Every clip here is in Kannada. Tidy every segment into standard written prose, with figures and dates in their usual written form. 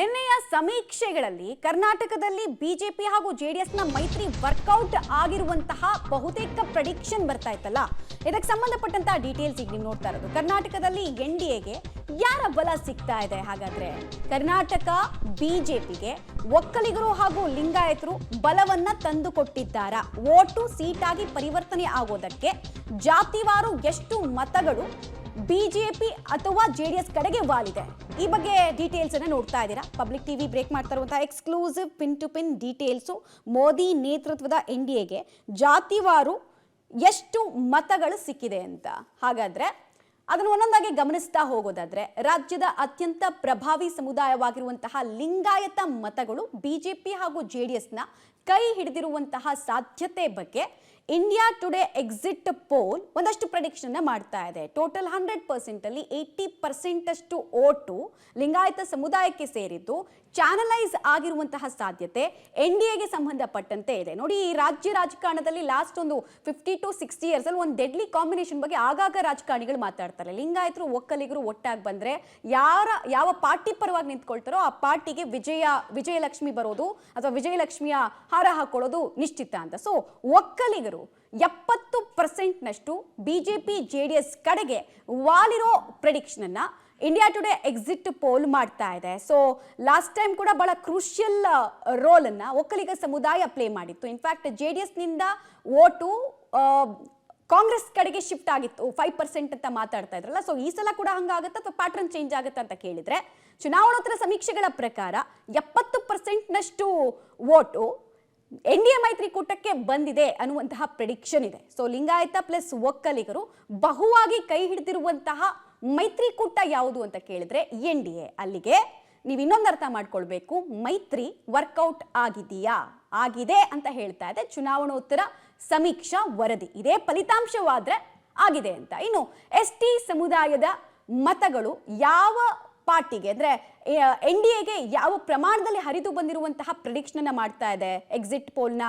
ನಿನ್ನೆಯ ಸಮೀಕ್ಷೆಗಳಲ್ಲಿ ಕರ್ನಾಟಕದಲ್ಲಿ ಬಿಜೆಪಿ ಹಾಗೂ ಜೆಡಿಎಸ್ನ ಮೈತ್ರಿ ವರ್ಕೌಟ್ ಆಗಿರುವಂತಹ ಬಹುತೇಕ ಪ್ರೆಡಿಕ್ಷನ್ ಬರ್ತಾ ಇತ್ತಲ್ಲ, ಇದಕ್ಕೆ ಸಂಬಂಧಪಟ್ಟಂತಹ ಡೀಟೇಲ್ಸ್ ಈಗ ನೀವು ನೋಡ್ತಾ ಇರೋದು. ಕರ್ನಾಟಕದಲ್ಲಿ ಎನ್ಡಿಎಗೆ ಯಾರ ಬಲ ಸಿಗ್ತಾ ಇದೆ? ಹಾಗಾದ್ರೆ ಕರ್ನಾಟಕ ಬಿಜೆಪಿಗೆ ಒಕ್ಕಲಿಗರು ಹಾಗೂ ಲಿಂಗಾಯತರು ಬಲವನ್ನ ತಂದು ಕೊಟ್ಟಿದ್ದಾರಾ? ವೋಟು ಸೀಟಾಗಿ ಪರಿವರ್ತನೆ ಆಗೋದಕ್ಕೆ ಜಾತಿವಾರು ಎಷ್ಟು ಮತಗಳು ಬಿಜೆಪಿ ಅಥವಾ ಜೆಡಿಎಸ್ ಕಡೆಗೆ ವಾಲಿದೆ? ಈ ಬಗ್ಗೆ ಡೀಟೇಲ್ಸ್ ಅನ್ನ ನೋಡ್ತಾ ಇದ್ದೀರಾ. ಪಬ್ಲಿಕ್ ಟಿವಿ ಬ್ರೇಕ್ ಮಾಡ್ತಾ ಇರುವಂತಹ exclusive pin to pin details. Modi ನೇತೃತ್ವದ ಎನ್ಡಿಎಗೆ ಜಾತಿವಾರು ಎಷ್ಟು ಮತಗಳು ಸಿಕ್ಕಿದೆ ಅಂತ. ಹಾಗಾದ್ರೆ ಅದನ್ನು ಒಂದೊಂದಾಗಿ ಗಮನಿಸ್ತಾ ಹೋಗೋದಾದ್ರೆ, ರಾಜ್ಯದ ಅತ್ಯಂತ ಪ್ರಭಾವಿ ಸಮುದಾಯವಾಗಿರುವಂತಹ ಲಿಂಗಾಯತ ಮತಗಳು ಬಿಜೆಪಿ ಹಾಗೂ ಜೆಡಿಎಸ್ನ ಕೈ ಹಿಡಿದಿರುವಂತಹ ಸಾಧ್ಯತೆ ಬಗ್ಗೆ ಇಂಡಿಯಾ ಟುಡೇ ಎಕ್ಸಿಟ್ ಪೋಲ್ ಒಂದಷ್ಟು ಪ್ರೆಡಿಕ್ಷನ್ ಮಾಡ್ತಾ ಇದೆ. ಟೋಟಲ್ 100% ಅಲ್ಲಿ 80% ಅಷ್ಟು ಓಟು ಲಿಂಗಾಯತ ಸಮುದಾಯಕ್ಕೆ ಸೇರಿದ್ದು ಚಾನಲೈಸ್ ಆಗಿರುವಂತಹ ಸಾಧ್ಯತೆ ಎನ್ಡಿಎಗೆ ಸಂಬಂಧಪಟ್ಟಂತೆ ಇದೆ. ನೋಡಿ, ಈ ರಾಜ್ಯ ರಾಜಕಾರಣದಲ್ಲಿ ಲಾಸ್ಟ್ ಒಂದು 50 to 60 years ಅಲ್ಲಿ ಒಂದು ಡೆಡ್ಲಿ ಕಾಂಬಿನೇಷನ್ ಬಗ್ಗೆ ಆಗಾಗ ರಾಜಕಾರಣಿಗಳು ಮಾತಾಡ್ತಾರೆ. ಲಿಂಗಾಯತರು ಒಕ್ಕಲಿಗರು ಒಟ್ಟಾಗಿ ಬಂದ್ರೆ ಯಾವ ಪಾರ್ಟಿ ಪರವಾಗಿ ನಿಂತ್ಕೊಳ್ತಾರೋ ಆ ಪಾರ್ಟಿಗೆ ವಿಜಯಲಕ್ಷ್ಮಿ ಬರೋದು ಅಥವಾ ವಿಜಯಲಕ್ಷ್ಮಿಯ ಹಾರ ಹಾಕೊಳ್ಳೋದು ನಿಶ್ಚಿತ ಅಂತ. ಸೊ ಒಕ್ಕಲಿಗರು 70% ಬಿಜೆಪಿ ಜೆಡಿಎಸ್ ಕಡೆಗೆ ವಾಲಿರೋ ಪ್ರೆಡಿಕ್ಷನ್ ಅನ್ನ ಇಂಡಿಯಾ ಟುಡೇ ಎಕ್ಸಿಟ್ ಪೋಲ್ ಮಾಡ್ತಾ ಇದೆ. ಸೊ ಲಾಸ್ಟ್ ಟೈಮ್ ಕೂಡ ಬಹಳ ಕ್ರೂಷಿಯಲ್ ರೋಲ್ ಅನ್ನ ಒಕ್ಕಲಿಗ ಸಮುದಾಯ ಪ್ಲೇ ಮಾಡಿತ್ತು. ಇನ್ಫ್ಯಾಕ್ಟ್ ಜೆಡಿಎಸ್ ನಿಂದ ವೋಟು ಕಾಂಗ್ರೆಸ್ ಕಡೆಗೆ ಶಿಫ್ಟ್ ಆಗಿತ್ತು, 5% ಅಂತ ಮಾತಾಡ್ತಾ ಇದ್ರಲ್ಲ. ಸೊ ಈ ಸಲ ಕೂಡ ಹಂಗಾಗತ್ತೆ ಅಥವಾ ಪ್ಯಾಟರ್ನ್ ಚೇಂಜ್ ಆಗುತ್ತೆ ಅಂತ ಕೇಳಿದ್ರೆ, ಚುನಾವಣೋತ್ತರ ಸಮೀಕ್ಷೆಗಳ ಪ್ರಕಾರ 70% ವೋಟು ಎನ್ಡಿಎ ಮೈತ್ರಿಕೂಟಕ್ಕೆ ಬಂದಿದೆ ಅನ್ನುವಂತಹ ಪ್ರೆಡಿಕ್ಷನ್ ಇದೆ. ಸೊ ಲಿಂಗಾಯತ ಪ್ಲಸ್ ಒಕ್ಕಲಿಗರು ಬಹುವಾಗಿ ಕೈ ಹಿಡಿದಿರುವಂತಹ ಮೈತ್ರಿಕೂಟ ಯಾವುದು ಅಂತ ಕೇಳಿದ್ರೆ ಎನ್ಡಿಎ. ಅಲ್ಲಿಗೆ ನೀವು ಇನ್ನೊಂದು ಅರ್ಥ ಮಾಡ್ಕೊಳ್ಬೇಕು, ಮೈತ್ರಿ ವರ್ಕೌಟ್ ಆಗಿದೆಯಾ? ಆಗಿದೆ ಅಂತ ಹೇಳ್ತಾ ಇದೆ ಚುನಾವಣೋತ್ತರ ಸಮೀಕ್ಷಾ ವರದಿ. ಇದೇ ಫಲಿತಾಂಶವಾದ್ರೆ ಆಗಿದೆ ಅಂತ. ಇನ್ನು ಎಸ್ಟಿ ಸಮುದಾಯದ ಮತಗಳು ಯಾವ ಪಾರ್ಟಿಗೆ ಅಂದ್ರೆ ಎನ್ಡಿಎಗೆ ಯಾವ ಪ್ರಮಾಣದಲ್ಲಿ ಹರಿದು ಬಂದಿರುವಂತಹ ಪ್ರೆಡಿಕ್ಷನ್ ಅನ್ನ ಮಾಡ್ತಾ ಇದೆ ಎಕ್ಸಿಟ್ ಪೋಲ್ನ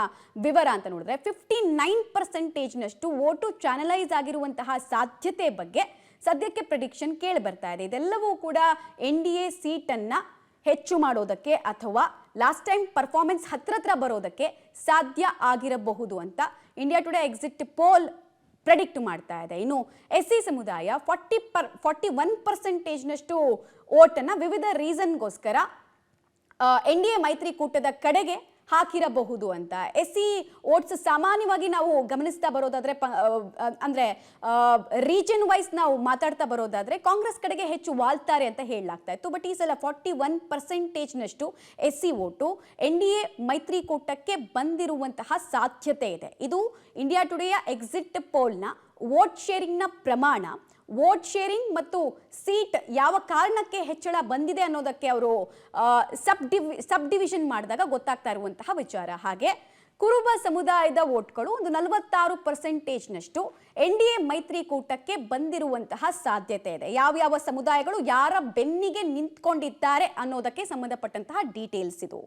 ವಿವರ ಅಂತ ನೋಡಿದ್ರೆ, 59% ವೋಟು ಚಾನಲೈಸ್ ಆಗಿರುವಂತಹ ಸಾಧ್ಯತೆ ಬಗ್ಗೆ ಸದ್ಯಕ್ಕೆ ಪ್ರೆಡಿಕ್ಷನ್ ಕೇಳಿ ಬರ್ತಾ ಇದೆ. ಇದೆಲ್ಲವೂ ಕೂಡ ಎನ್ಡಿಎ ಸೀಟನ್ನ ಹೆಚ್ಚು ಮಾಡೋದಕ್ಕೆ ಅಥವಾ ಲಾಸ್ಟ್ ಟೈಮ್ ಪರ್ಫಾರ್ಮೆನ್ಸ್ ಹತ್ರ ಬರೋದಕ್ಕೆ ಸಾಧ್ಯ ಆಗಿರಬಹುದು ಅಂತ India today exit poll predict ಮಾಡ್ತಾ ಇದೆ. ಇನ್ನು ಎಸ್ಸಿ ಸಮುದಾಯ 41% ಓಟನ್ನ ವಿವಿಧ ರೀಸನ್ಗೋಸ್ಕರ ಎನ್ಡಿಎ ಮೈತ್ರಿಕೂಟದ ಕಡೆಗೆ ಹಾಕಿರಬಹುದು ಅಂತ. ಎಸ್ಸಿ ಓಟ್ಸ್ ಸಾಮಾನ್ಯವಾಗಿ ನಾವು ಗಮನಿಸ್ತಾ ಬರೋದಾದ್ರೆ, ಅಂದ್ರೆ ರೀಜನ್ ವೈಸ್ ನಾವು ಮಾತಾಡ್ತಾ ಬರೋದಾದ್ರೆ ಕಾಂಗ್ರೆಸ್ ಕಡೆಗೆ ಹೆಚ್ಚು ವಾಲ್ತಾರೆ ಅಂತ ಹೇಳಲಾಗ್ತಾ ಇತ್ತು. ಬಟ್ ಈ ಸಲ 41% ಎಸ್ಸಿ ಓಟು ಎನ್ಡಿಎ ಮೈತ್ರಿಕೂಟಕ್ಕೆ ಬಂದಿರುವಂತಹ ಸಾಧ್ಯತೆ ಇದೆ. ಇದು ಇಂಡಿಯಾ ಟುಡೇಯ ಎಕ್ಸಿಟ್ ಪೋಲ್ನ ವೋಟ್ ಶೇರಿಂಗ್ನ ಪ್ರಮಾಣ. ವೋಟ್ ಶೇರಿಂಗ್ ಮತ್ತು ಸೀಟ್ ಯಾವ ಕಾರಣಕ್ಕೆ ಹೆಚ್ಚಳ ಬಂದಿದೆ ಅನ್ನೋದಕ್ಕೆ ಅವರು ಸಬ್ ಡಿವಿಷನ್ ಮಾಡಿದಾಗ ಗೊತ್ತಾಗ್ತಾ ಇರುವಂತಹ ವಿಚಾರ. ಹಾಗೆ ಕುರುಬ ಸಮುದಾಯದ ವೋಟ್ಗಳು ಒಂದು 46% ಎನ್ಡಿಎ ಮೈತ್ರಿಕೂಟಕ್ಕೆ ಬಂದಿರುವಂತಹ ಸಾಧ್ಯತೆ ಇದೆ. ಯಾವ ಸಮುದಾಯಗಳು ಯಾರ ಬೆನ್ನಿಗೆ ನಿಂತ್ಕೊಂಡಿದ್ದಾರೆ ಅನ್ನೋದಕ್ಕೆ ಸಂಬಂಧಪಟ್ಟಂತಹ ಡೀಟೇಲ್ಸ್ ಇದು.